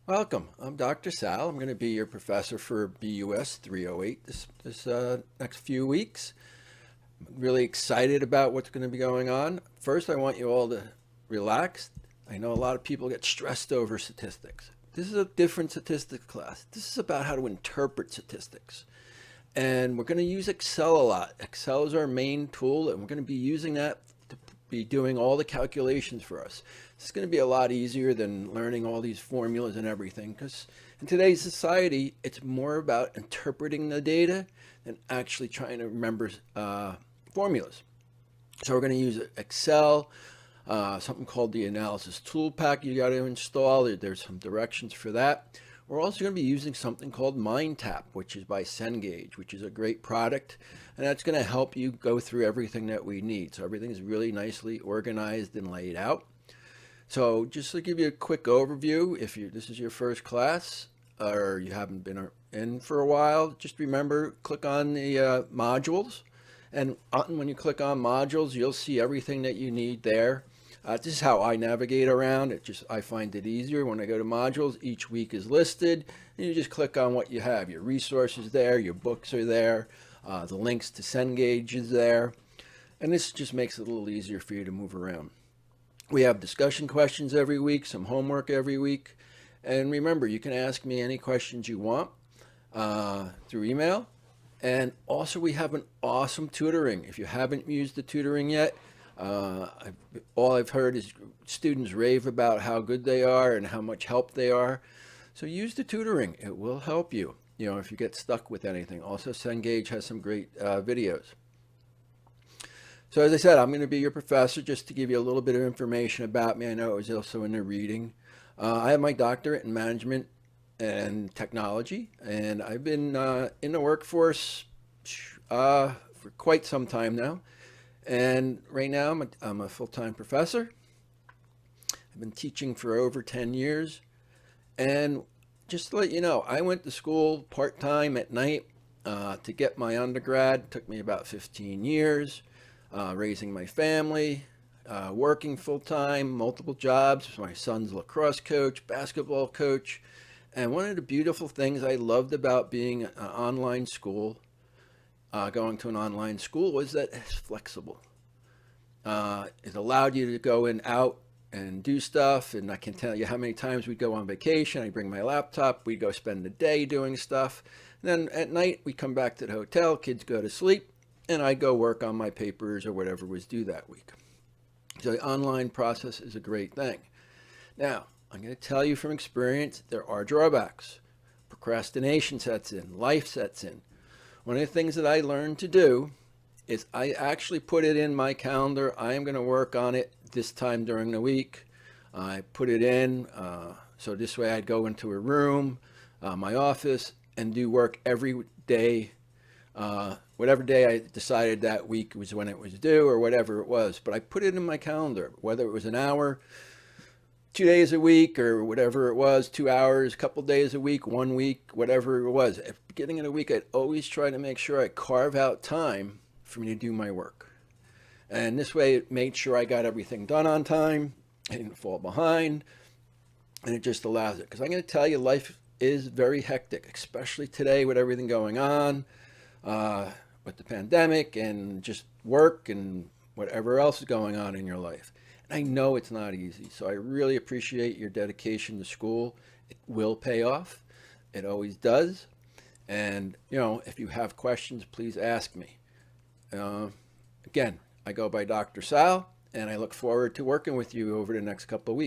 Welcome. I'm Dr. Sal. I'm going to be your professor for BUS 308 this next few weeks. I'm really excited about what's going to be going on. First, I want you all to relax. I know a lot of people get stressed over statistics. This is a different statistics class. This is about how to interpret statistics. And we're going to use Excel a lot. Excel is our main tool, and we're going to be using that to be doing all the calculations for us. It's going to be a lot easier than learning all these formulas and everything, because in today's society, it's more about interpreting the data than actually trying to remember formulas. So we're going to use Excel, something called the analysis tool pack you got to install. There's some directions for that. We're also going to be using something called MindTap, which is by Cengage, which is a great product, and that's going to help you go through everything that we need. So everything is really nicely organized and laid out. So just to give you a quick overview, if this is your first class or you haven't been in for a while, just remember, click on the modules. And when you click on modules, you'll see everything that you need there. This is how I navigate around. I find it easier when I go to modules. Each week is listed, and you just click on what you have. Your resources there, your books are there, the links to Cengage is there, and this just makes it a little easier for you to move around. We have discussion questions every week, some homework every week, and remember, you can ask me any questions you want through email. And also, we have an awesome tutoring. If you haven't used the tutoring yet, all I've heard is students rave about how good they are and how much help they are. So use the tutoring. It will help you, if you get stuck with anything. Also, Cengage has some great videos. So as I said, I'm going to be your professor just to give you a little bit of information about me. I know it was also in the reading. I have my doctorate in management and technology, and I've been in the workforce for quite some time now. And right now, I'm a full-time professor. I've been teaching for over 10 years. And just to let you know, I went to school part-time at night to get my undergrad. It took me about 15 years, raising my family, working full-time, multiple jobs. My son's lacrosse coach, basketball coach. And one of the beautiful things I loved about being an online school, going to an online school, was that it's flexible. It allowed you to go in, out, and do stuff. And I can tell you how many times we'd go on vacation. I'd bring my laptop. We'd go spend the day doing stuff. And then at night, we come back to the hotel. Kids go to sleep. And I go work on my papers or whatever was due that week. So the online process is a great thing. Now, I'm going to tell you from experience, there are drawbacks. Procrastination sets in. Life sets in. One of the things that I learned to do is I actually put it in my calendar. I am going to work on it this time during the week. I put it in, so this way I'd go into a room, my office, and do work every day. Whatever day I decided that week was when it was due or whatever it was. But I put it in my calendar, whether it was an hour, 2 days a week, or whatever it was, 2 hours, a couple days a week, 1 week, whatever it was. At the beginning of the week, I'd always try to make sure I carve out time for me to do my work. And this way it made sure I got everything done on time. I didn't fall behind. And it just allows it. Because I'm going to tell you, life is very hectic, especially today with everything going on, with the pandemic and just work and whatever else is going on in your life. And I know it's not easy. So I really appreciate your dedication to school. It will pay off. It always does. And, if you have questions, please ask me. Again, I go by Dr. Sal, and I look forward to working with you over the next couple of weeks.